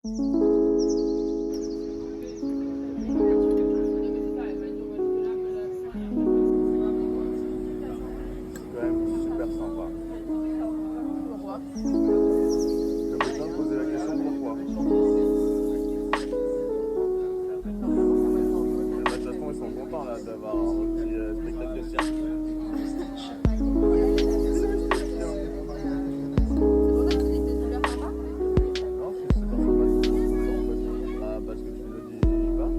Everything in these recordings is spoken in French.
quand même super sympa. Pourquoi? J'aimerais bien te poser la question pourquoi. Les Machatons ils sont contents là d'avoir un petit spectacle de cirque. Non, c'est super sympa. En fait. Ah, parce que tu le dis pas.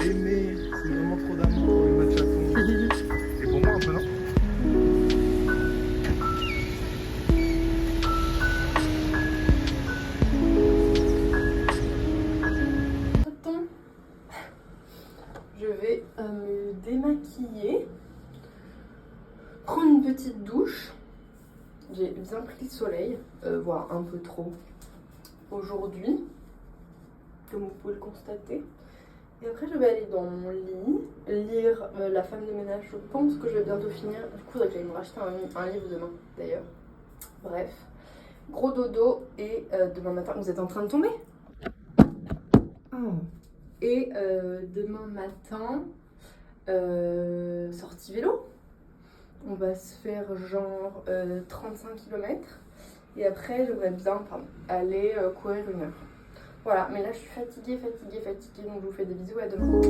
Aimer, c'est vraiment trop d'amour pour les Machatons. Et pour moi un peu non. Je vais me démaquiller, prendre une petite douche. J'ai bien pris le soleil, voire un peu trop aujourd'hui, comme vous pouvez le constater. Et après je vais aller dans mon lit, lire La femme de ménage. Je pense que je vais bientôt finir. Du coup, il faudrait que j'aille me racheter un livre demain d'ailleurs. Bref, gros dodo et demain matin, vous êtes en train de tomber? Et demain matin, sortie vélo. On va se faire genre 35 km. Et après, j'aimerais bien aller courir 1 heure. Voilà, mais là je suis fatiguée, donc je vous fais des bisous, à demain.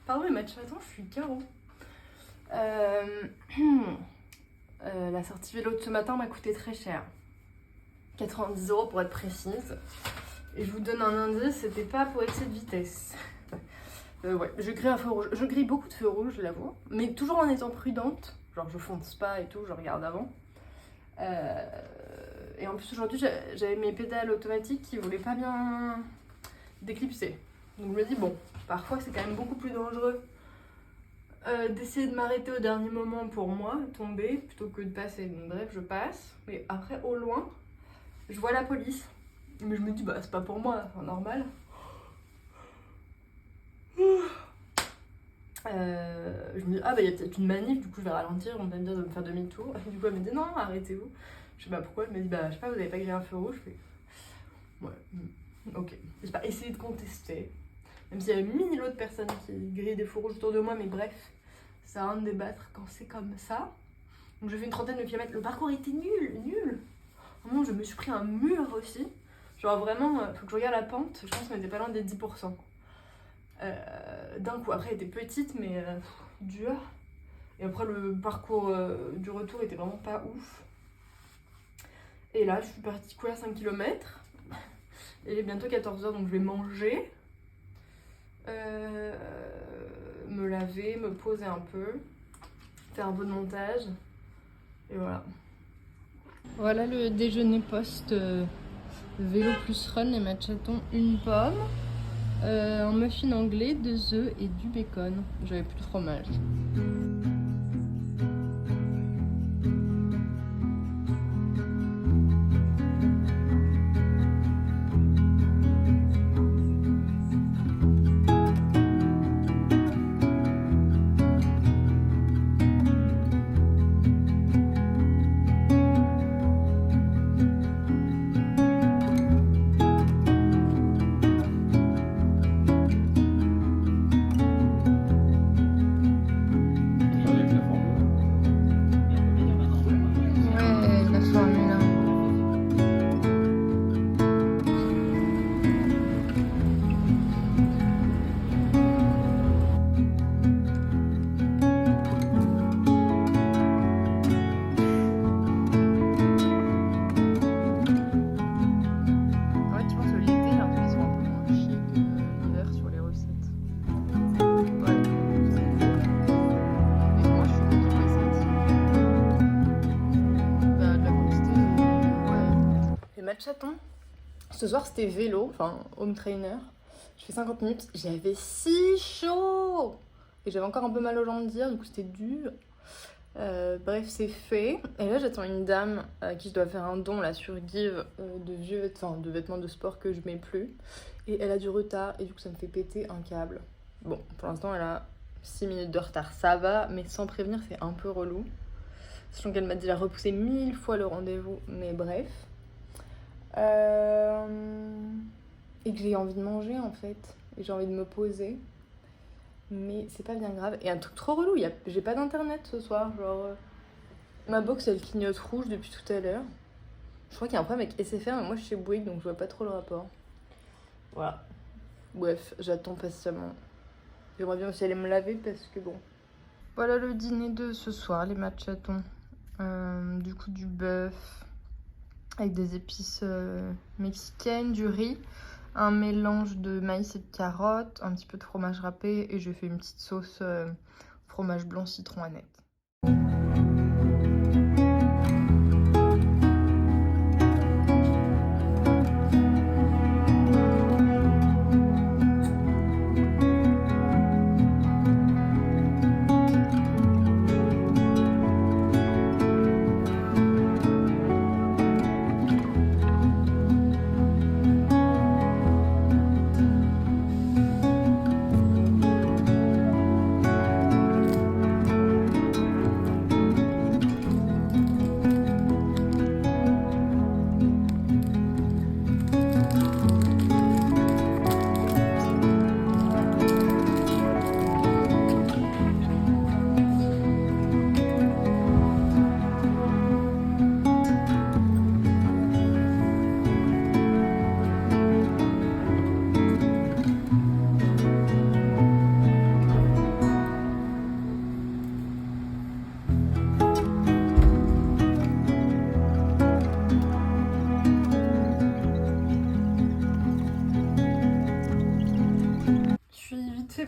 Pardon les Machatons, je suis KO. La sortie vélo de ce matin m'a coûté très cher. 90 € pour être précise. Et je vous donne un indice, c'était pas pour excès de vitesse. Ouais, je grille un feu rouge. Je grille beaucoup de feux rouges, je l'avoue. Mais toujours en étant prudente. Genre je fonce pas et tout, je regarde avant. Et en plus aujourd'hui j'avais mes pédales automatiques qui voulaient pas bien d'éclipser. Donc je me dis bon, parfois c'est quand même beaucoup plus dangereux d'essayer de m'arrêter au dernier moment pour moi, tomber, plutôt que de passer. Donc bref, je passe. Mais après au loin, je vois la police. Mais je me dis bah c'est pas pour moi, c'est normal. Je me dis ah bah il y a peut-être une manif, du coup je vais ralentir, on va me dire de me faire demi-tour. Et du coup elle me dit non arrêtez-vous. Je sais pas pourquoi, elle me dit bah je sais pas, vous avez pas grillé un feu rouge. Je fais ouais, ok. J'ai pas essayé de contester, même s'il y avait 1000 autres personnes qui grillaient des feux rouges autour de moi, mais bref, ça a rien de débattre quand c'est comme ça. Donc je fais une trentaine de kilomètres, le parcours était nul. Vraiment je me suis pris un mur aussi. Genre vraiment, faut que je regarde la pente, je pense qu'on était pas loin des 10%. D'un coup, après elle était petite mais dure. Et après le parcours du retour était vraiment pas ouf. Et là je suis partie courir 5 km. Il est bientôt 14 h donc je vais manger. Me laver, me poser un peu. Faire un peu de montage. Et voilà. Voilà le déjeuner post vélo plus run, les Machatons, une pomme. Un muffin anglais, 2 œufs et du bacon. J'avais plus de fromage. chaton. Ce soir c'était vélo, enfin home trainer. Je fais 50 minutes, j'avais si chaud. Et j'avais encore un peu mal aux jambes d'hier, du coup c'était dur. Bref, c'est fait. Et là j'attends une dame à qui je dois faire un don là sur Give de vêtements de sport que je mets plus. Et elle a du retard et du coup ça me fait péter un câble. Bon, pour l'instant elle a 6 minutes de retard, ça va, mais sans prévenir c'est un peu relou. Sachant qu'elle m'a déjà repoussé 1000 fois le rendez-vous, mais bref. Et que j'ai envie de manger en fait, et j'ai envie de me poser. Mais c'est pas bien grave. Et un truc trop relou, j'ai pas d'internet ce soir, genre... Ma box elle clignote rouge depuis tout à l'heure. Je crois qu'il y a un problème avec SFR, mais moi je suis chez Bouygues donc je vois pas trop le rapport. Voilà. Bref, j'attends patiemment. J'aimerais bien aussi aller me laver parce que bon. Voilà le dîner de ce soir, les matchatons. Du coup du bœuf avec des épices mexicaines, du riz, un mélange de maïs et de carottes, un petit peu de fromage râpé et je fais une petite sauce fromage blanc citron aneth.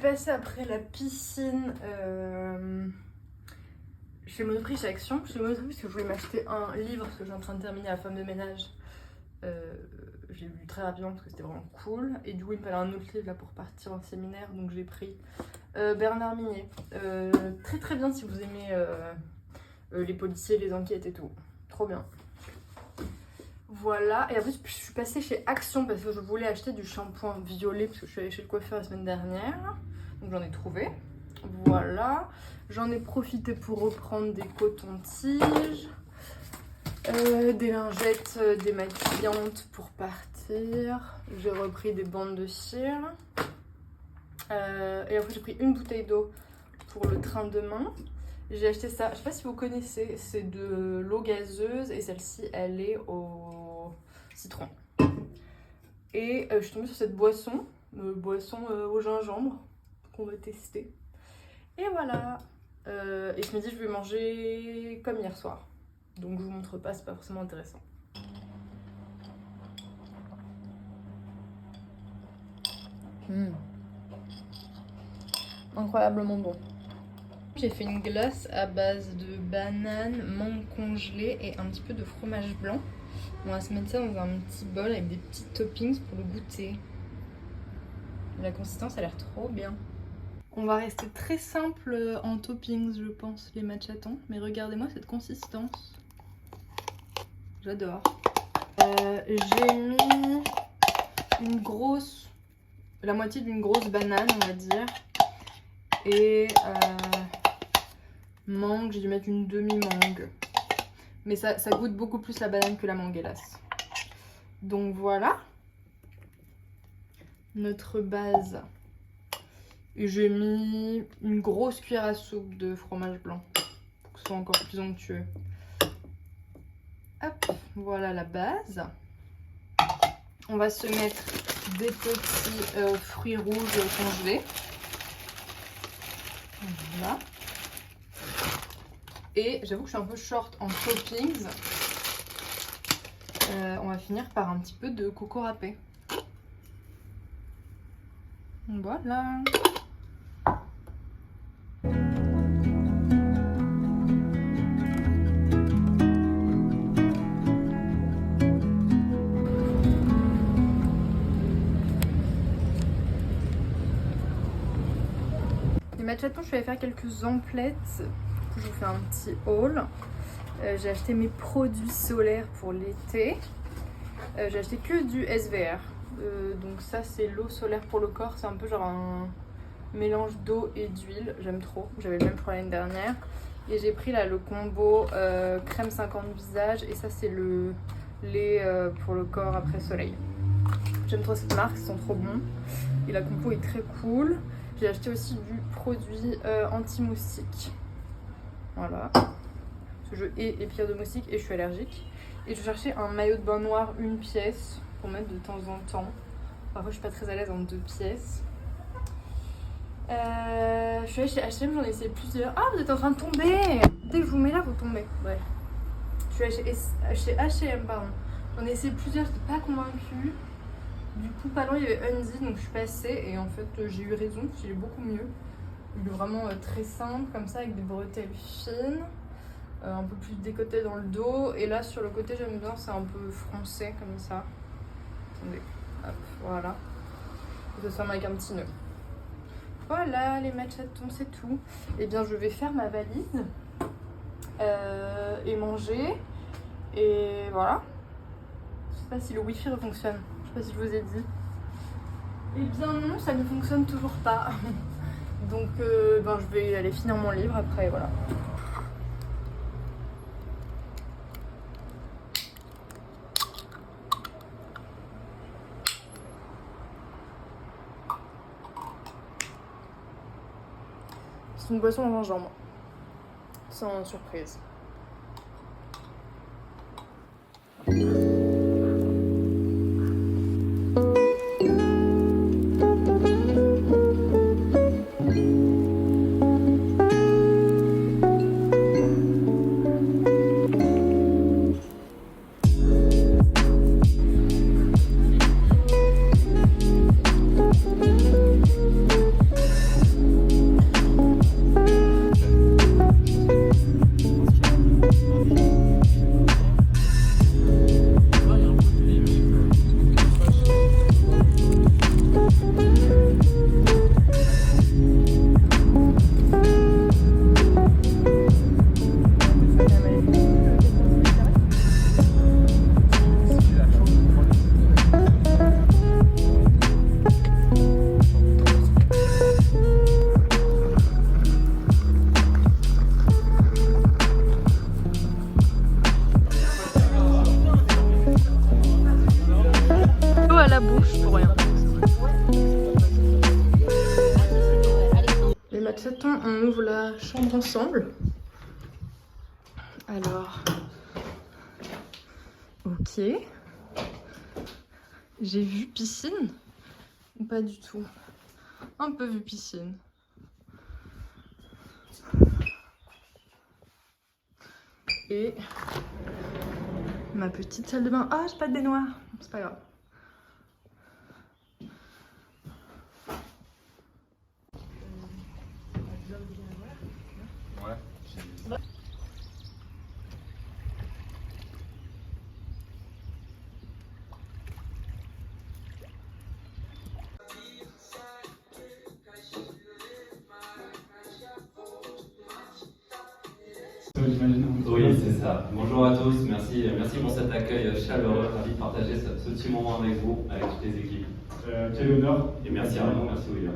Passé après la piscine chez Monoprix, chez Action. Chez Monoprix parce que je voulais m'acheter un livre parce que je suis en train de terminer La femme de ménage. J'ai lu très rapidement parce que c'était vraiment cool. Et du coup il me fallait un autre livre là pour partir en séminaire, donc j'ai pris Bernard Minet. Très très bien si vous aimez les policiers, les enquêtes et tout. Trop bien. Voilà, et en plus je suis passée chez Action parce que je voulais acheter du shampoing violet parce que je suis allée chez le coiffeur la semaine dernière. Donc j'en ai trouvé. Voilà, j'en ai profité pour reprendre des cotons-tiges, des lingettes démaquillantes pour partir. J'ai repris des bandes de cire. Et après j'ai pris une bouteille d'eau pour le train demain. J'ai acheté ça, je sais pas si vous connaissez, c'est de l'eau gazeuse et celle-ci elle est au citron. Et je suis tombée sur cette boisson au gingembre qu'on va tester. Et voilà. Et je me dis je vais manger comme hier soir. Donc je vous montre pas, c'est pas forcément intéressant. Incroyablement bon. J'ai fait une glace à base de bananes, mangue congelée et un petit peu de fromage blanc. On va se mettre ça dans un petit bol avec des petits toppings pour le goûter. La consistance a l'air trop bien. On va rester très simple en toppings, je pense, les matchatons. Mais regardez-moi cette consistance. J'adore. J'ai mis la moitié d'une grosse banane, on va dire. Et mangue, j'ai dû mettre une demi-mangue. Mais ça goûte beaucoup plus la banane que la mangue, hélas. Donc voilà. Notre base. J'ai mis une grosse cuillère à soupe de fromage blanc. Pour que ce soit encore plus onctueux. Hop, voilà la base. On va se mettre des petits fruits rouges congelés. Voilà. Et j'avoue que je suis un peu short en toppings. On va finir par un petit peu de coco râpé. Voilà. Matchaton, je suis allée faire quelques emplettes. Du coup, je vous fais un petit haul. J'ai acheté mes produits solaires pour l'été. J'ai acheté que du SVR. Donc ça, c'est l'eau solaire pour le corps. C'est un peu genre un mélange d'eau et d'huile. J'aime trop. J'avais le même pour l'année dernière. Et j'ai pris là le combo crème 50 visage. Et ça, c'est le lait pour le corps après soleil. J'aime trop cette marque, ils sont trop bons. Et la compo est très cool. J'ai acheté aussi du produit anti-moustique. Voilà. Parce que je hais les piqûres de moustiques et je suis allergique. Et je cherchais un maillot de bain noir, une pièce, pour mettre de temps en temps. Parfois, je suis pas très à l'aise en 2 pièces. Je suis allée chez H&M, j'en ai essayé plusieurs. Ah, vous êtes en train de tomber! Dès que je vous mets là, vous tombez. Bref. Je suis allée chez H&M, pardon. J'en ai essayé plusieurs, j'étais pas convaincue. Du coup, pas loin, il y avait Unzi, donc je suis passée. Et en fait, j'ai eu raison, il est beaucoup mieux. Il est vraiment très simple, comme ça, avec des bretelles fines. Un peu plus décoté dans le dos. Et là, sur le côté, j'aime bien, c'est un peu froncé, comme ça. Attendez, hop, voilà. Et ça se ferme avec un petit nœud. Voilà, les matchatons, c'est tout. Et bien, je vais faire ma valise. Et manger. Et voilà. Je sais pas si le wifi fonctionne. Je sais pas si je vous ai dit. Eh bien non, ça ne fonctionne toujours pas. Donc ben, je vais aller finir mon livre après, voilà. C'est une boisson en gingembre. Sans surprise. À la bouche pour rien. Les matchatons, on ouvre la chambre ensemble. Alors, ok. J'ai vu piscine ou pas du tout? Un peu vu piscine. Et ma petite salle de bain. Ah, j'ai pas de baignoire. C'est pas grave. Oui, c'est ça. Bonjour à tous, merci pour cet accueil chaleureux. Ravi de partager ce petit moment avec vous, avec toutes les équipes. Quel honneur. Et merci à vous, merci William.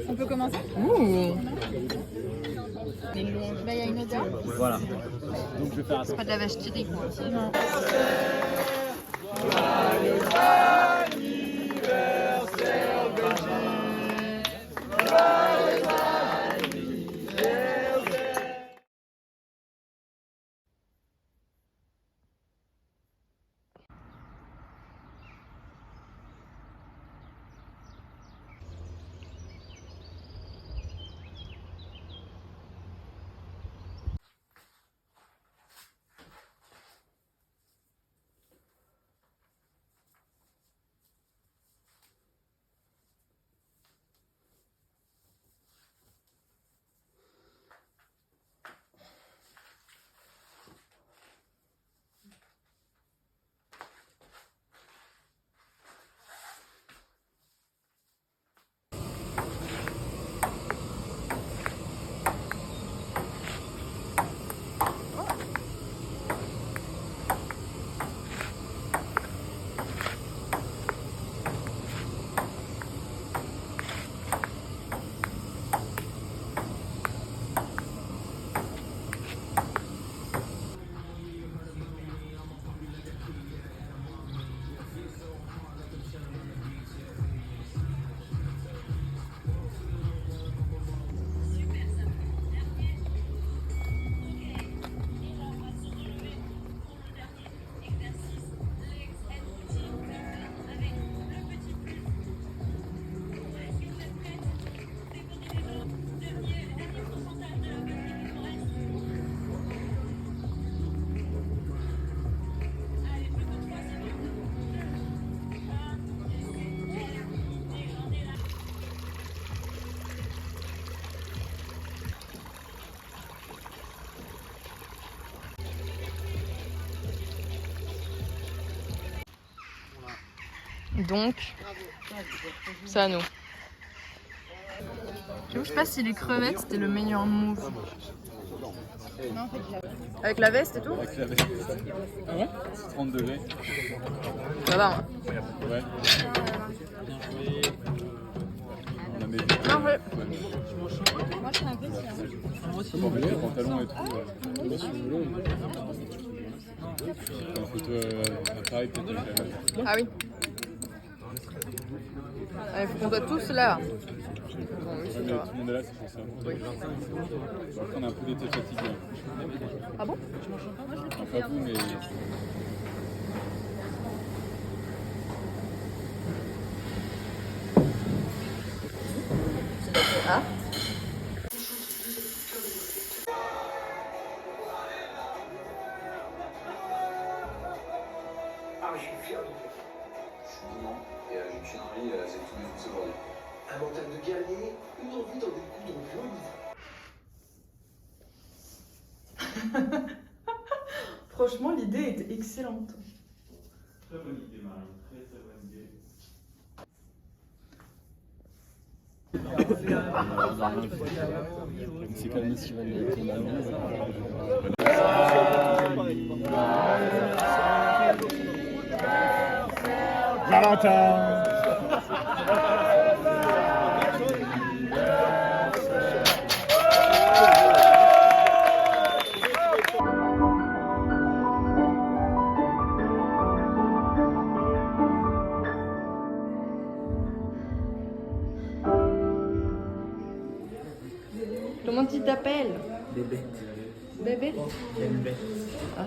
On peut commencer? Bah, il y a une odeur. Voilà. Donc je vais faire C'est pas de la vache qui rit, quoi. Non. Donc, c'est à nous. Je sais pas si les crevettes c'était le meilleur move. Avec la veste et tout? Avec la veste. Ah ouais? 30 degrés. Ça va, hein? Ouais. On a mis Parfait. Moi, je fais un peu ça. on met les pantalons et tout. Moi, sur le long. En photo pareil, peut-être avec la veste. Ah oui. Il faut qu'on soit tous là. Bon, oui, Ouais, c'est mais ça. tout le monde est là, c'est pour ça. Oui. Après, on a un peu d'été fatigué. Ah bon? Pas vous, mais. Ah. Ah, je suis fier de toi. Je suis Dinan et je me suis inscrit à cette équipe de foot aujourd'hui. Un mental de guerrier, une envie dans des coups de vieux. Franchement, l'idée était excellente. Très bonne idée, Marie. Très très bonne idée. C'est quand même si va Valentin. Comment tu t'appelles? Bébé. Bébé? Bébé. Ah.